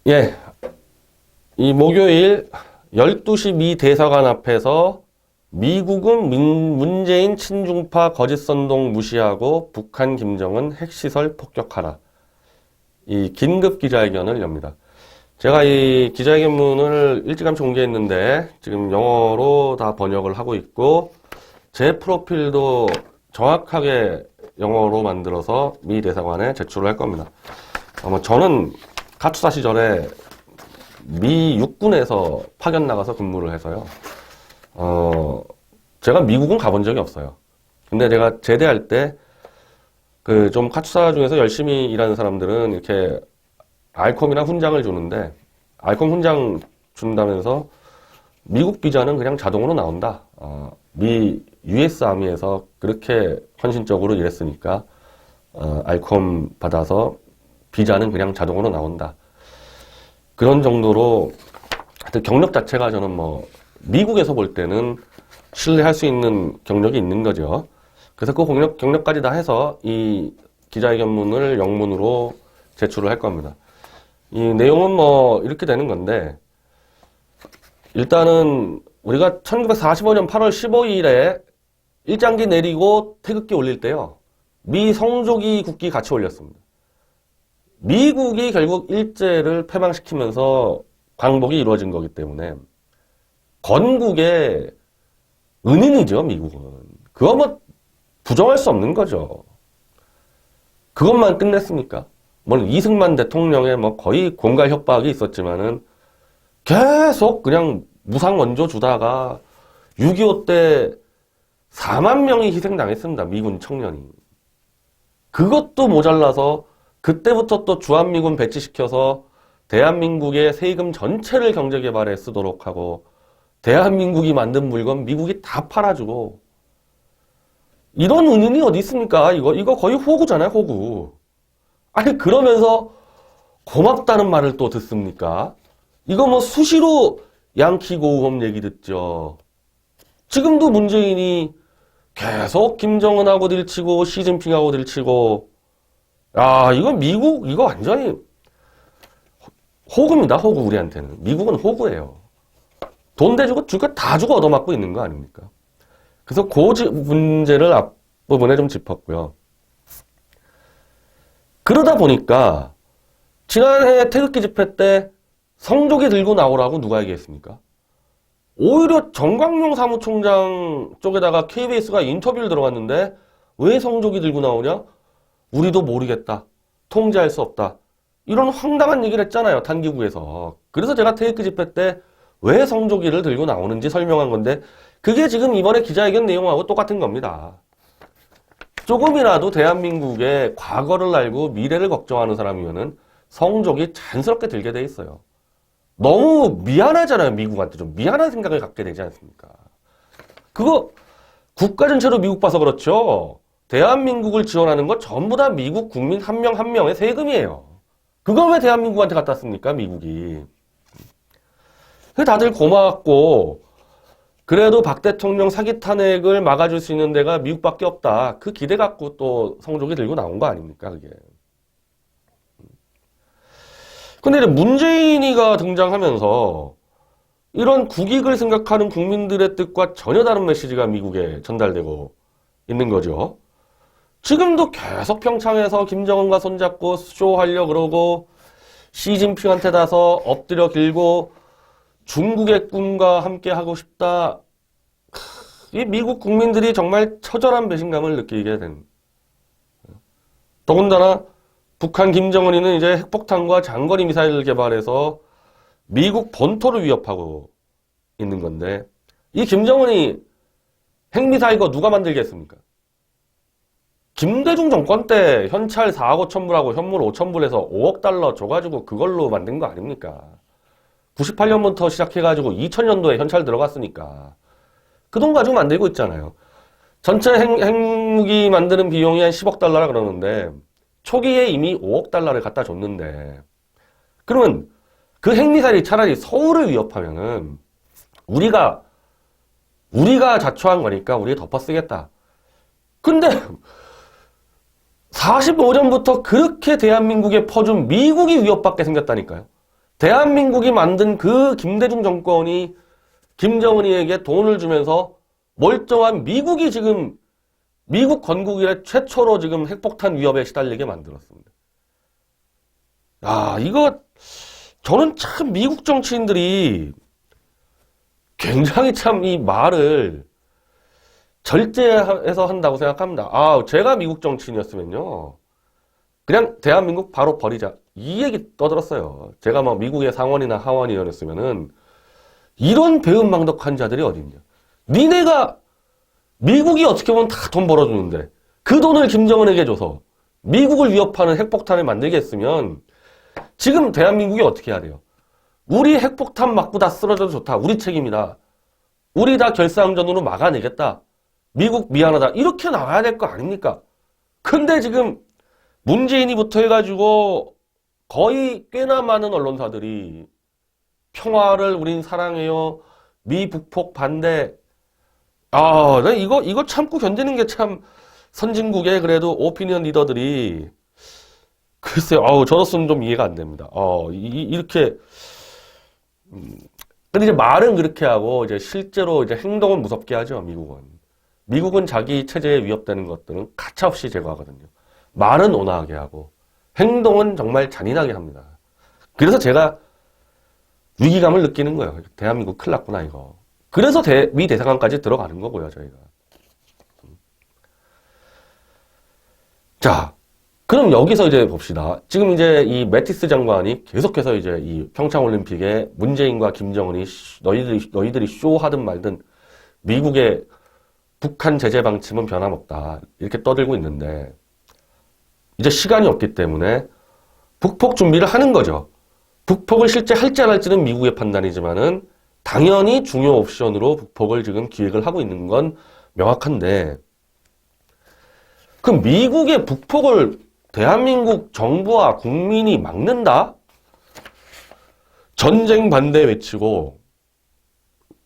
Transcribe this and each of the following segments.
예, 이 목요일 12시 미 대사관 앞에서 미국은 문재인 친중파 거짓선동 무시하고 북한 김정은 핵시설 폭격하라. 이 긴급 기자회견을 엽니다. 제가 이 기자회견문을 일찌감치 공개했는데 지금 영어로 다 번역을 하고 있고 제 프로필도 정확하게 영어로 만들어서 미 대사관에 제출을 할 겁니다. 저는 가투사 시절에 미 육군에서 파견 나가서 근무를 해서요. 제가 미국은 가본 적이 없어요. 근데 제가 제대할 때, 좀 카투사 중에서 열심히 일하는 사람들은 이렇게 알콤이나 훈장을 주는데, 알콤 훈장 준다면서 미국 비자는 그냥 자동으로 나온다. 미 US 아미에서 그렇게 헌신적으로 일했으니까, 알콤 받아서 비자는 그냥 자동으로 나온다. 그런 정도로 하여튼 경력 자체가 저는 미국에서 볼 때는 신뢰할 수 있는 경력이 있는 거죠. 그래서 그 경력까지 다 해서 이 기자회견문을 영문으로 제출을 할 겁니다. 이 내용은 이렇게 되는 건데, 일단은 우리가 1945년 8월 15일에 일장기 내리고 태극기 올릴 때요, 미 성조기 국기 같이 올렸습니다. 미국이 결국 일제를 패망시키면서 광복이 이루어진 거기 때문에 건국의 은인이죠, 미국은. 그거 부정할 수 없는 거죠. 그것만 끝냈습니까? 이승만 대통령의 거의 공갈 협박이 있었지만은 계속 그냥 무상 원조 주다가 6.25 때 4만 명이 희생당했습니다, 미군 청년이. 그것도 모자라서 그때부터 또 주한미군 배치시켜서 대한민국의 세금 전체를 경제개발에 쓰도록 하고 대한민국이 만든 물건 미국이 다 팔아주고 이런 은인이 어디 있습니까? 이거 거의 호구잖아요, 호구. 아니 그러면서 고맙다는 말을 또 듣습니까? 이거 수시로 양키 고우홈 얘기 듣죠. 지금도 문재인이 계속 김정은하고 들치고 시진핑하고 들치고 이거 미국, 이거 완전히 호구입니다, 호구, 우리한테는. 미국은 호구예요. 돈 대주고 줄 거 다 주고 얻어맞고 있는 거 아닙니까? 그래서 그 문제를 앞부분에 좀 짚었고요. 그러다 보니까, 지난해 태극기 집회 때 성조기 들고 나오라고 누가 얘기했습니까? 오히려 정광용 사무총장 쪽에다가 KBS가 인터뷰를 들어갔는데, 왜 성조기 들고 나오냐? 우리도 모르겠다. 통제할 수 없다. 이런 황당한 얘기를 했잖아요, 탄기국에서. 그래서 제가 태극기 집회 때 왜 성조기를 들고 나오는지 설명한 건데 그게 지금 이번에 기자회견 내용하고 똑같은 겁니다. 조금이라도 대한민국의 과거를 알고 미래를 걱정하는 사람이면은 성조기 자연스럽게 들게 돼 있어요. 너무 미안하잖아요, 미국한테. 좀 미안한 생각을 갖게 되지 않습니까? 그거 국가 전체로 미국 봐서 그렇죠. 대한민국을 지원하는 건 전부 다 미국 국민 한 명 한 명의 세금이에요. 그걸 왜 대한민국한테 갖다 씁니까, 미국이? 다들 고마웠고, 그래도 박 대통령 사기 탄핵을 막아줄 수 있는 데가 미국밖에 없다. 그 기대 갖고 또 성조기 들고 나온 거 아닙니까, 그게. 근데 이제 문재인이가 등장하면서 이런 국익을 생각하는 국민들의 뜻과 전혀 다른 메시지가 미국에 전달되고 있는 거죠. 지금도 계속 평창에서 김정은과 손잡고 쇼하려 그러고 시진핑한테 가서 엎드려 길고 중국의 꿈과 함께 하고 싶다. 이 미국 국민들이 정말 처절한 배신감을 느끼게 된. 더군다나 북한 김정은이는 이제 핵폭탄과 장거리 미사일을 개발해서 미국 본토를 위협하고 있는 건데 이 김정은이 핵미사일과 누가 만들겠습니까? 김대중 정권 때 현찰 4억 5천불하고 현물 5천불에서 5억 달러 줘가지고 그걸로 만든 거 아닙니까? 98년부터 시작해가지고 2000년도에 현찰 들어갔으니까 그 돈 가지고 만들고 있잖아요. 전체 핵무기 만드는 비용이 한 10억 달러라 그러는데 초기에 이미 5억 달러를 갖다 줬는데 그러면 그 핵미사일이 차라리 서울을 위협하면은 우리가 자초한 거니까 우리가 덮어쓰겠다. 근데 45년부터 그렇게 대한민국에 퍼준 미국이 위협받게 생겼다니까요. 대한민국이 만든 그 김대중 정권이 김정은이에게 돈을 주면서 멀쩡한 미국이 지금 미국 건국 이래 최초로 지금 핵폭탄 위협에 시달리게 만들었습니다. 이거 저는 참 미국 정치인들이 굉장히 참 이 말을 절제해서 한다고 생각합니다. 제가 미국 정치인이었으면요. 그냥 대한민국 바로 버리자. 이 얘기 떠들었어요. 제가 막 미국의 상원이나 하원의원이었으면은 이런 배은망덕한 자들이 어딨냐. 니네가 미국이 어떻게 보면 다 돈 벌어주는데 그 돈을 김정은에게 줘서 미국을 위협하는 핵폭탄을 만들게 했으면 지금 대한민국이 어떻게 해야 돼요? 우리 핵폭탄 맞고 다 쓰러져도 좋다. 우리 책임이다. 우리 다 결사항전으로 막아내겠다. 미국 미안하다. 이렇게 나와야 될 거 아닙니까? 근데 지금 문재인이부터 해가지고 거의 꽤나 많은 언론사들이 평화를 우린 사랑해요. 미 북폭 반대. 이거 참고 견디는 게 참 선진국의 그래도 오피니언 리더들이 글쎄요. 저로서는 좀 이해가 안 됩니다. 이렇게 근데 이제 말은 그렇게 하고 이제 실제로 이제 행동은 무섭게 하죠. 미국은 자기 체제에 위협되는 것들은 가차없이 제거하거든요. 말은 온화하게 하고 행동은 정말 잔인하게 합니다. 그래서 제가 위기감을 느끼는 거예요. 대한민국 큰일 났구나 이거. 그래서 미 대사관까지 들어가는 거고요, 저희가. 자, 그럼 여기서 이제 봅시다. 지금 이제 이 매티스 장관이 계속해서 이제 이 평창올림픽에 문재인과 김정은이 너희들이 쇼하든 말든 미국의 북한 제재 방침은 변함없다. 이렇게 떠들고 있는데 이제 시간이 없기 때문에 북폭 준비를 하는 거죠. 북폭을 실제 할지 안 할지는 미국의 판단이지만은 당연히 중요 옵션으로 북폭을 지금 기획을 하고 있는 건 명확한데 그럼 미국의 북폭을 대한민국 정부와 국민이 막는다? 전쟁 반대 외치고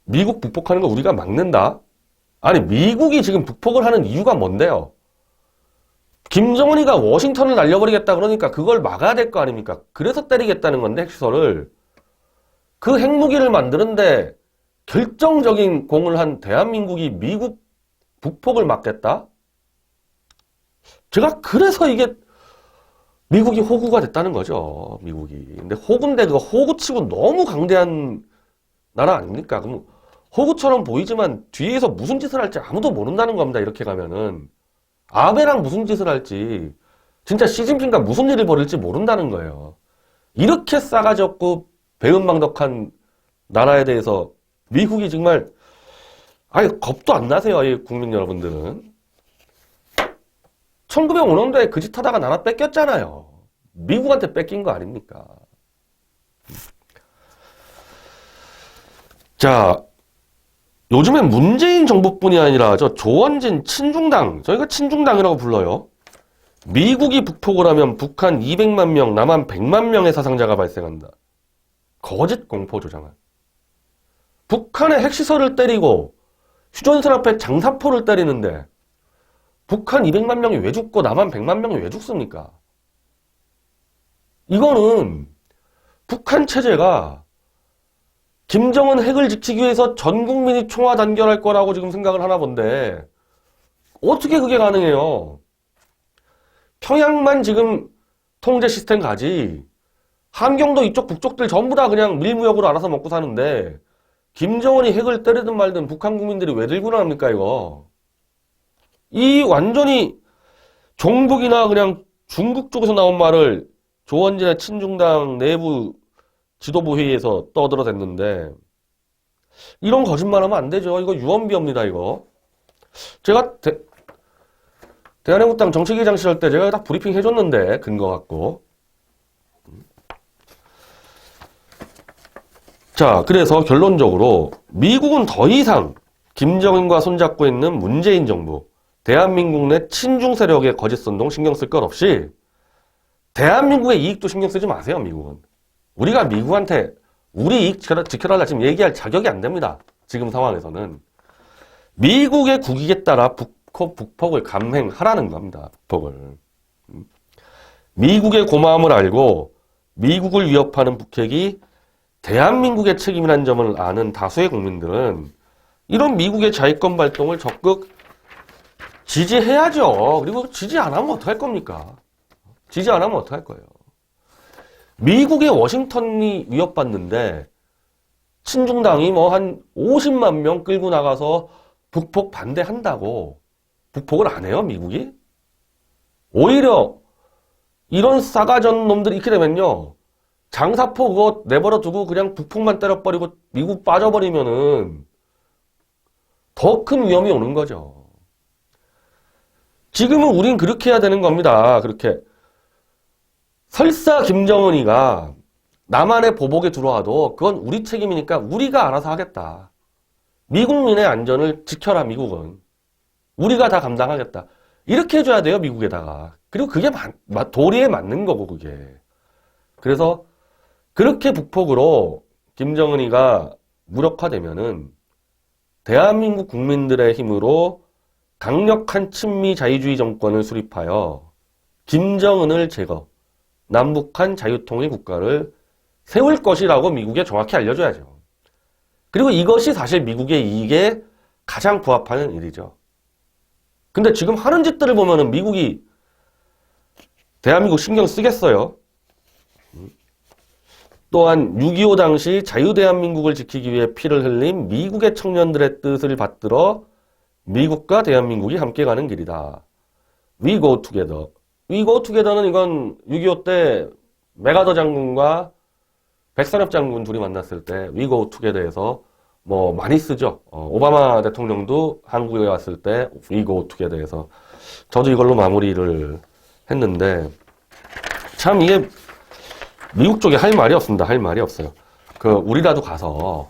미국 북폭하는 거 우리가 막는다? 아니 미국이 지금 북폭을 하는 이유가 뭔데요? 김정은이가 워싱턴을 날려버리겠다 그러니까 그걸 막아야 될 거 아닙니까? 그래서 때리겠다는 건데 핵시설을 그 핵무기를 만드는데 결정적인 공을 한 대한민국이 미국 북폭을 막겠다? 제가 그래서 이게 미국이 호구가 됐다는 거죠. 미국이. 근데 호구인데 그거 호구치고 너무 강대한 나라 아닙니까? 그럼 호구처럼 보이지만 뒤에서 무슨 짓을 할지 아무도 모른다는 겁니다. 이렇게 가면은. 아베랑 무슨 짓을 할지 진짜 시진핑과 무슨 일을 벌일지 모른다는 거예요. 이렇게 싸가지 없고 배은망덕한 나라에 대해서 미국이 정말 겁도 안 나세요. 이 국민 여러분들은. 1905년도에 그 짓 하다가 나라 뺏겼잖아요. 미국한테 뺏긴 거 아닙니까? 자, 요즘엔 문재인 정부뿐이 아니라 저 조원진 친중당, 저희가 친중당이라고 불러요. 미국이 북폭을 하면 북한 200만 명, 남한 100만 명의 사상자가 발생한다. 거짓 공포 조장한. 북한의 핵시설을 때리고 휴전선 앞에 장사포를 때리는데 북한 200만 명이 왜 죽고 남한 100만 명이 왜 죽습니까? 이거는 북한 체제가 김정은 핵을 지키기 위해서 전 국민이 총화 단결할 거라고 지금 생각을 하나 본데 어떻게 그게 가능해요? 평양만 지금 통제 시스템 가지 함경도 이쪽 북쪽들 전부 다 그냥 밀무역으로 알아서 먹고 사는데 김정은이 핵을 때리든 말든 북한 국민들이 왜 들고 나옵니까 이거? 이 완전히 종북이나 그냥 중국 쪽에서 나온 말을 조원진의 친중당 내부 지도부 회의에서 떠들어댔는데 이런 거짓말하면 안 되죠. 이거 유언비어입니다. 이거 제가 대한민국당 정책위의장 할 때 제가 딱 브리핑 해줬는데 근거 갖고. 자, 그래서 결론적으로 미국은 더 이상 김정은과 손잡고 있는 문재인 정부, 대한민국 내 친중 세력의 거짓 선동 신경 쓸 것 없이 대한민국의 이익도 신경 쓰지 마세요. 미국은. 우리가 미국한테 우리 이익 지켜달라 지금 얘기할 자격이 안 됩니다. 지금 상황에서는. 미국의 국익에 따라 북폭을 감행하라는 겁니다. 북폭을. 미국의 고마움을 알고 미국을 위협하는 북핵이 대한민국의 책임이라는 점을 아는 다수의 국민들은 이런 미국의 자위권 발동을 적극 지지해야죠. 그리고 지지 안 하면 어떡할 겁니까? 지지 안 하면 어떡할 거예요? 미국의 워싱턴이 위협받는데 친중당이 뭐 한 50만 명 끌고 나가서 북폭 반대한다고 북폭을 안 해요, 미국이? 오히려 이런 싸가전 놈들이 이렇게 되면요. 장사포 그거 내버려 두고 그냥 북폭만 때려버리고 미국 빠져버리면은 더 큰 위험이 오는 거죠. 지금은 우린 그렇게 해야 되는 겁니다. 그렇게. 설사 김정은이가 남한의 보복에 들어와도 그건 우리 책임이니까 우리가 알아서 하겠다. 미국민의 안전을 지켜라, 미국은. 우리가 다 감당하겠다. 이렇게 해줘야 돼요, 미국에다가. 그리고 그게 도리에 맞는 거고, 그게. 그래서 그렇게 북폭으로 김정은이가 무력화되면은 대한민국 국민들의 힘으로 강력한 친미 자유주의 정권을 수립하여 김정은을 제거, 남북한 자유통일 국가를 세울 것이라고 미국에 정확히 알려줘야죠. 그리고 이것이 사실 미국의 이익에 가장 부합하는 일이죠. 근데 지금 하는 짓들을 보면은 미국이 대한민국 신경 쓰겠어요. 또한 6.25 당시 자유대한민국을 지키기 위해 피를 흘린 미국의 청년들의 뜻을 받들어 미국과 대한민국이 함께 가는 길이다. We go together. We go together는 이건 6.25 때 메가더 장군과 백선엽 장군 둘이 만났을 때 We go together에서 뭐 많이 쓰죠. 오바마 대통령도 한국에 왔을 때 We go together에서 저도 이걸로 마무리를 했는데 참 이게 미국 쪽에 할 말이 없습니다. 할 말이 없어요. 우리라도 가서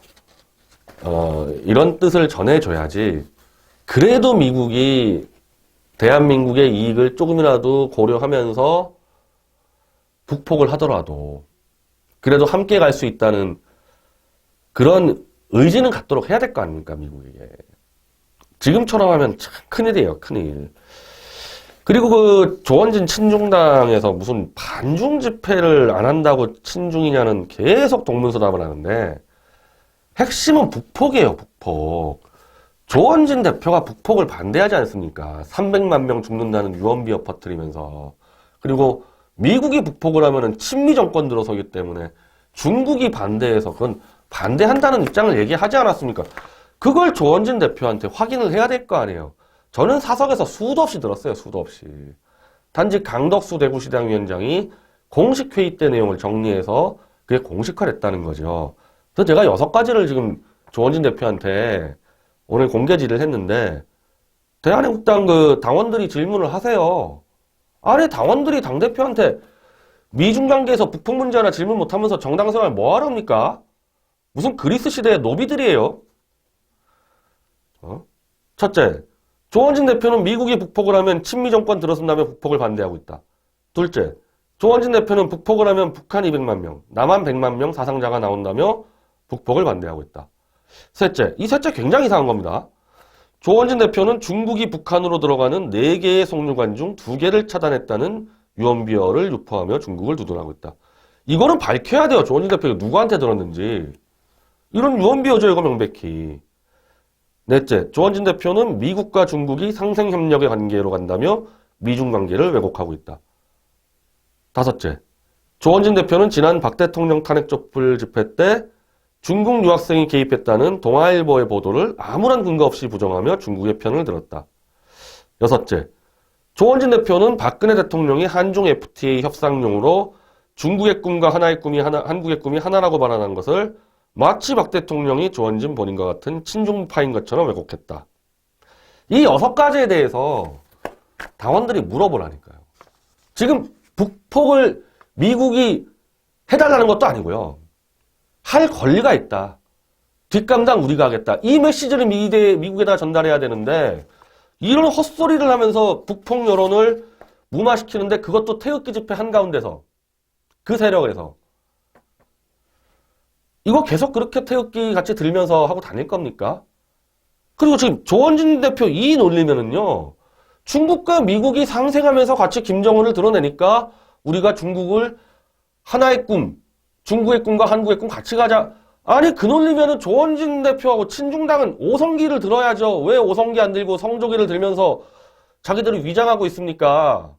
이런 뜻을 전해줘야지. 그래도 미국이 대한민국의 이익을 조금이라도 고려하면서 북폭을 하더라도 그래도 함께 갈 수 있다는 그런 의지는 갖도록 해야 될 거 아닙니까, 미국에게. 지금처럼 하면 참 큰일이에요, 큰일. 그리고 조원진 친중당에서 무슨 반중 집회를 안 한다고 친중이냐는 계속 동문서답을 하는데 핵심은 북폭이에요, 북폭. 조원진 대표가 북폭을 반대하지 않습니까? 300만 명 죽는다는 유언비어 퍼뜨리면서. 그리고 미국이 북폭을 하면은 친미 정권 들어서기 때문에 중국이 반대해서 그건 반대한다는 입장을 얘기하지 않았습니까? 그걸 조원진 대표한테 확인을 해야 될 거 아니에요. 저는 사석에서 수도 없이 들었어요. 수도 없이. 단지 강덕수 대구시당 위원장이 공식 회의 때 내용을 정리해서 그게 공식화를 했다는 거죠. 그래서 제가 6가지를 지금 조원진 대표한테 오늘 공개 질의를 했는데 대한민국당 당원들이 질문을 하세요. 아니 당원들이 당대표한테 미중 관계에서 북풍 문제 하나 질문 못하면서 정당 생활 뭐하러 합니까? 무슨 그리스 시대의 노비들이에요? 첫째, 조원진 대표는 미국이 북폭을 하면 친미 정권 들어선다며 북폭을 반대하고 있다. 둘째, 조원진 대표는 북폭을 하면 북한 200만 명, 남한 100만 명 사상자가 나온다며 북폭을 반대하고 있다. 셋째, 이 셋째 굉장히 이상한 겁니다. 조원진 대표는 중국이 북한으로 들어가는 4개의 송유관 중 2개를 차단했다는 유언비어를 유포하며 중국을 두둔하고 있다. 이거는 밝혀야 돼요. 조원진 대표가 누구한테 들었는지. 이런 유언비어죠, 이거 명백히. 넷째, 조원진 대표는 미국과 중국이 상생협력의 관계로 간다며 미중 관계를 왜곡하고 있다. 다섯째, 조원진 대표는 지난 박 대통령 탄핵 촛불 집회 때 중국 유학생이 개입했다는 동아일보의 보도를 아무런 근거 없이 부정하며 중국의 편을 들었다. 여섯째, 조원진 대표는 박근혜 대통령이 한중 FTA 협상용으로 중국의 꿈과 한국의 꿈이 하나라고 발언한 것을 마치 박 대통령이 조원진 본인과 같은 친중파인 것처럼 왜곡했다. 이 6가지에 대해서 당원들이 물어보라니까요. 지금 북폭을 미국이 해달라는 것도 아니고요. 할 권리가 있다. 뒷감당 우리가 하겠다. 이 메시지를 미국에다 전달해야 되는데 이런 헛소리를 하면서 북폭 여론을 무마시키는데 그것도 태극기 집회 한가운데서 그 세력에서 이거 계속 그렇게 태극기 같이 들면서 하고 다닐 겁니까? 그리고 지금 조원진 대표 이 논리면은요. 중국과 미국이 상생하면서 같이 김정은을 드러내니까 우리가 중국을 하나의 꿈, 중국의 꿈과 한국의 꿈 같이 가자. 아니, 그 논리면은 조원진 대표하고 친중당은 오성기를 들어야죠. 왜 오성기 안 들고 성조기를 들면서 자기들이 위장하고 있습니까?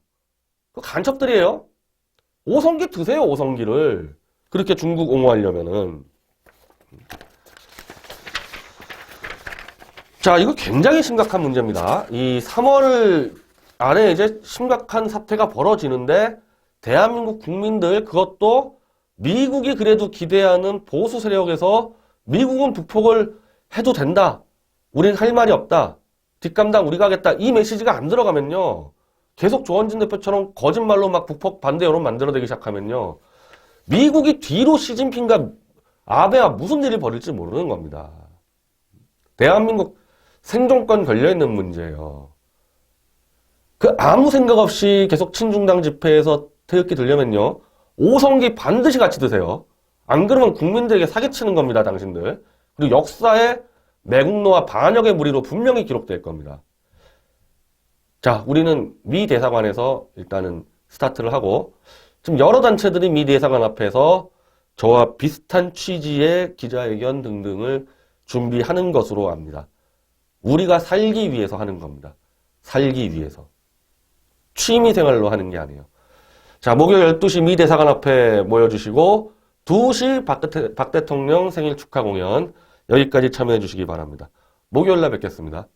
그 간첩들이에요. 오성기 드세요, 오성기를. 그렇게 중국 옹호하려면은. 자, 이거 굉장히 심각한 문제입니다. 이 3월 안에 이제 심각한 사태가 벌어지는데 대한민국 국민들, 그것도 미국이 그래도 기대하는 보수 세력에서 미국은 북폭을 해도 된다. 우린 할 말이 없다. 뒷감당 우리가 하겠다. 이 메시지가 안 들어가면요. 계속 조원진 대표처럼 거짓말로 막 북폭 반대 여론 만들어내기 시작하면요. 미국이 뒤로 시진핑과 아베와 무슨 일이 벌일지 모르는 겁니다. 대한민국 생존권 걸려있는 문제예요. 그 아무 생각 없이 계속 친중당 집회에서 태극기 들려면요. 오성기 반드시 같이 드세요. 안 그러면 국민들에게 사기치는 겁니다, 당신들. 그리고 역사에 매국노와 반역의 무리로 분명히 기록될 겁니다. 자, 우리는 미 대사관에서 일단은 스타트를 하고 지금 여러 단체들이 미 대사관 앞에서 저와 비슷한 취지의 기자회견 등등을 준비하는 것으로 압니다. 우리가 살기 위해서 하는 겁니다. 살기 위해서. 취미생활로 하는 게 아니에요. 자, 목요일 12시 미 대사관 앞에 모여주시고 2시 박 대통령 생일 축하 공연 여기까지 참여해 주시기 바랍니다. 목요일 날 뵙겠습니다.